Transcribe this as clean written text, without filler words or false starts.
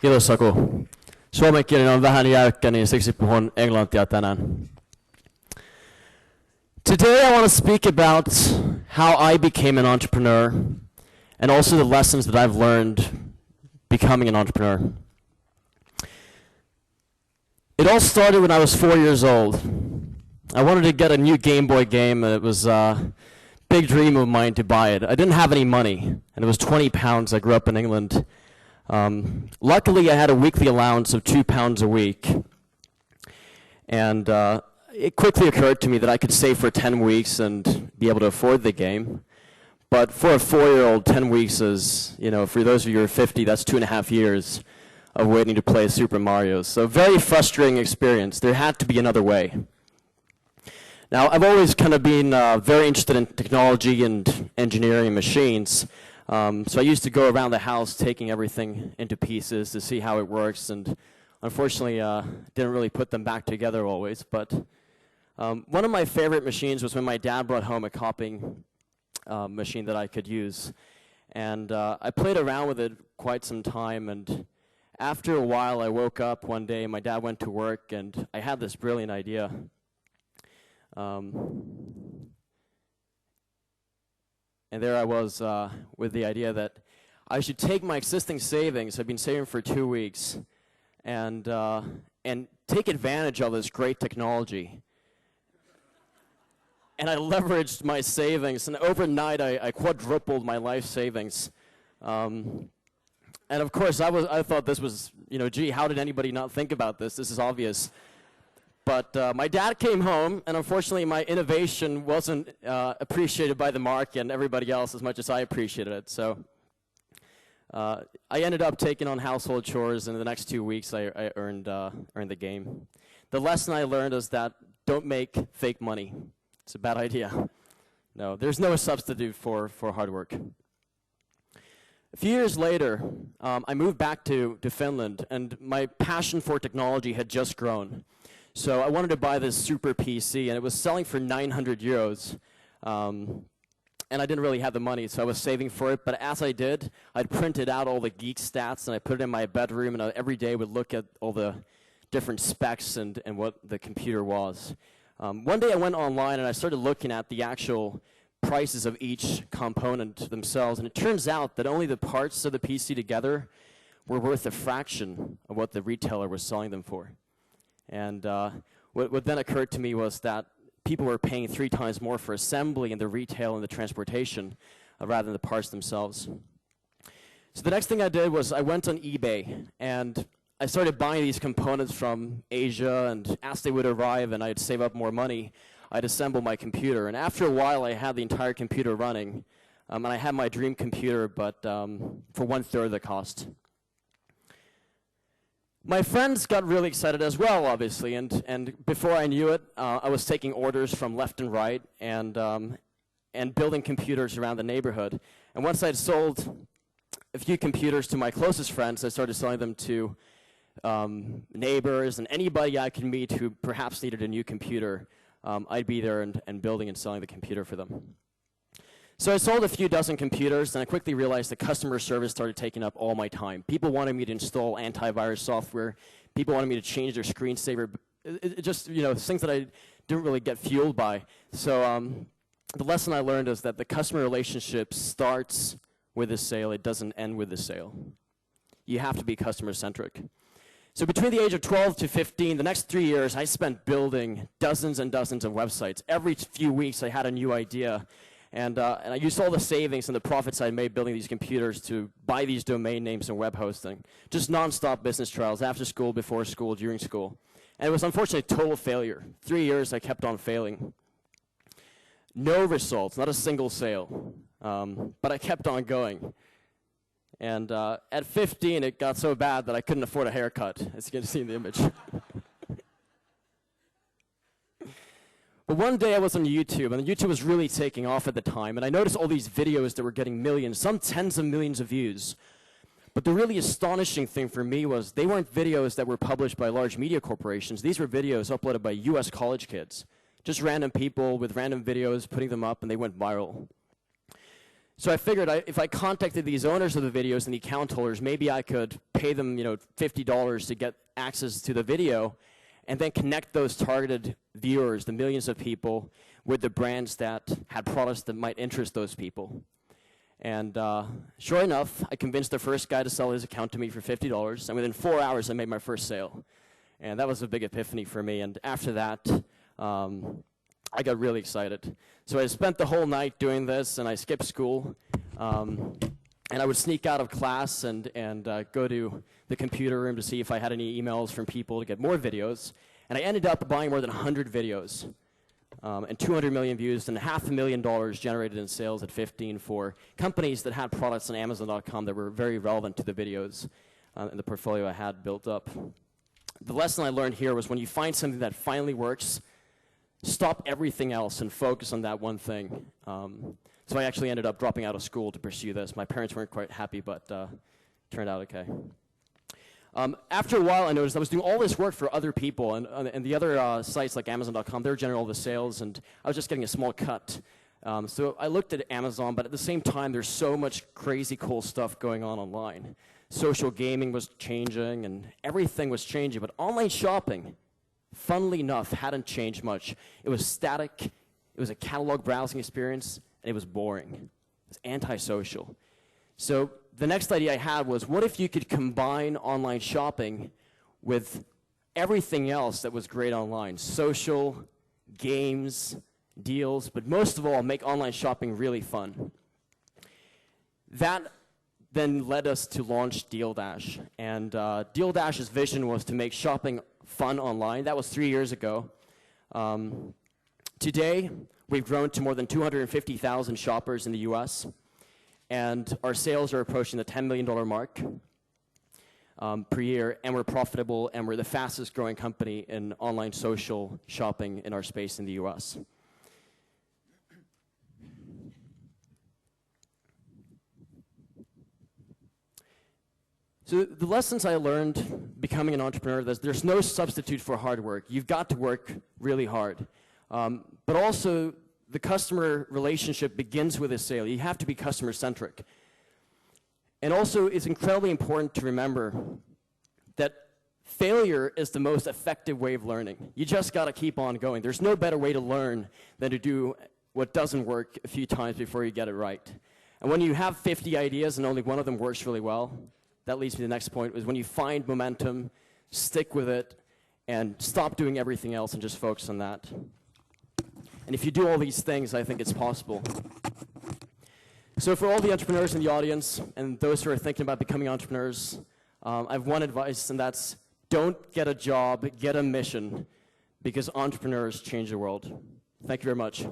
Kiitos Saku. Suomenkielinen on vähän jäykkä, niin siksi puhun englantia tänään. Today I want to speak about how I became an entrepreneur and also the lessons that I've learned becoming an entrepreneur. It all started when I was 4 years old. I wanted to get a new Game Boy game, and it was a big dream of mine to buy it. I didn't have any money, and it was £20. I grew up in England. Luckily, I had a weekly allowance of £2 a week, and it quickly occurred to me that I could save for 10 weeks and be able to afford the game. But for a 4-year-old, 10 weeks is, for those of you who are 50, that's 2.5 years of waiting to play Super Mario. So very frustrating experience. There had to be another way. Now, I've always kind of been very interested in technology and engineering and machines. So I used to go around the house taking everything into pieces to see how it works, and unfortunately didn't really put them back together always. But one of my favorite machines was when my dad brought home a copying machine that I could use. And I played around with it quite some time, and after a while I woke up one day, my dad went to work, and I had this brilliant idea. And there I was with the idea that I should take my existing savings, I've been saving for 2 weeks, and take advantage of this great technology. And I leveraged my savings, and overnight I quadrupled my life savings. And of course I thought this was, gee, how did anybody not think about this? This is obvious. But my dad came home, and unfortunately my innovation wasn't appreciated by the market and everybody else as much as I appreciated it. So I ended up taking on household chores, and in the next 2 weeks I earned the game. The lesson I learned is that don't make fake money. It's a bad idea. No, there's no substitute for hard work. A few years later, I moved back to Finland, and my passion for technology had just grown. So I wanted to buy this super PC, and it was selling for 900 euros. And I didn't really have the money, so I was saving for it. But as I did, I'd printed out all the geek stats, and I put it in my bedroom, and I every day would look at all the different specs and what the computer was. One day I went online, and I started looking at the actual prices of each component themselves, and it turns out that only the parts of the PC together were worth a fraction of what the retailer was selling them for. And what then occurred to me was that people were paying 3 times more for assembly and the retail and the transportation rather than the parts themselves. So the next thing I did was I went on eBay, and I started buying these components from Asia, and as they would arrive and I'd save up more money, I'd assemble my computer. And after a while I had the entire computer running, and I had my dream computer, but for 1/3 of the cost. My friends got really excited as well, obviously, and before I knew it, I was taking orders from left and right, and building computers around the neighborhood. And once I'd sold a few computers to my closest friends, I started selling them to neighbors and anybody I could meet who perhaps needed a new computer. I'd be there and building and selling the computer for them. So I sold a few dozen computers, and I quickly realized that customer service started taking up all my time. People wanted me to install antivirus software. People wanted me to change their screensaver. It just, things that I didn't really get fueled by. So the lesson I learned is that the customer relationship starts with a sale. It doesn't end with the sale. You have to be customer-centric. So between the age of 12 to 15, the next 3 years, I spent building dozens and dozens of websites. Every few weeks, I had a new idea. And I used all the savings and the profits I made building these computers to buy these domain names and web hosting. Just non-stop business trials, after school, before school, during school. And it was unfortunately a total failure. 3 years I kept on failing. No results, not a single sale. But I kept on going. And at 15, it got so bad that I couldn't afford a haircut, as you can see in the image. But one day I was on YouTube, and YouTube was really taking off at the time, and I noticed all these videos that were getting millions, some tens of millions of views. But the really astonishing thing for me was they weren't videos that were published by large media corporations. These were videos uploaded by US college kids. Just random people with random videos, putting them up, and they went viral. So I figured if I contacted these owners of the videos and the account holders, maybe I could pay them, $50 to get access to the video, and then connect those targeted viewers, the millions of people, with the brands that had products that might interest those people. And sure enough, I convinced the first guy to sell his account to me for $50, and within 4 hours, I made my first sale. And that was a big epiphany for me, and after that, I got really excited. So I spent the whole night doing this, and I skipped school, and I would sneak out of class and go to the computer room to see if I had any emails from people to get more videos, and I ended up buying more than 100 videos, and 200 million views, and $500,000 generated in sales at 15 for companies that had products on Amazon.com that were very relevant to the videos and the portfolio I had built up. The lesson I learned here was when you find something that finally works, stop everything else and focus on that one thing. So I actually ended up dropping out of school to pursue this. My parents weren't quite happy, but turned out okay. After a while, I noticed I was doing all this work for other people, and the other sites like Amazon.com, they were generating all the sales, and I was just getting a small cut. So I looked at Amazon, but at the same time, there's so much crazy cool stuff going on online. Social gaming was changing, and everything was changing, but online shopping, funnily enough, hadn't changed much. It was static, it was a catalog browsing experience, and it was boring. It was antisocial. So the next idea I had was, what if you could combine online shopping with everything else that was great online? Social, games, deals, but most of all, make online shopping really fun. That then led us to launch DealDash. And DealDash's vision was to make shopping fun online. That was 3 years ago. Today, we've grown to more than 250,000 shoppers in the US, and our sales are approaching the $10 million mark per year, and we're profitable, and we're the fastest growing company in online social shopping in our space in the US. So the lessons I learned becoming an entrepreneur, there's no substitute for hard work. You've got to work really hard. But also, the customer relationship begins with a sale. You have to be customer-centric. And also, it's incredibly important to remember that failure is the most effective way of learning. You just got to keep on going. There's no better way to learn than to do what doesn't work a few times before you get it right. And when you have 50 ideas and only one of them works really well, that leads me to the next point, is when you find momentum, stick with it, and stop doing everything else and just focus on that. And if you do all these things, I think it's possible. So for all the entrepreneurs in the audience and those who are thinking about becoming entrepreneurs, I have one advice, and that's don't get a job, get a mission, because entrepreneurs change the world. Thank you very much.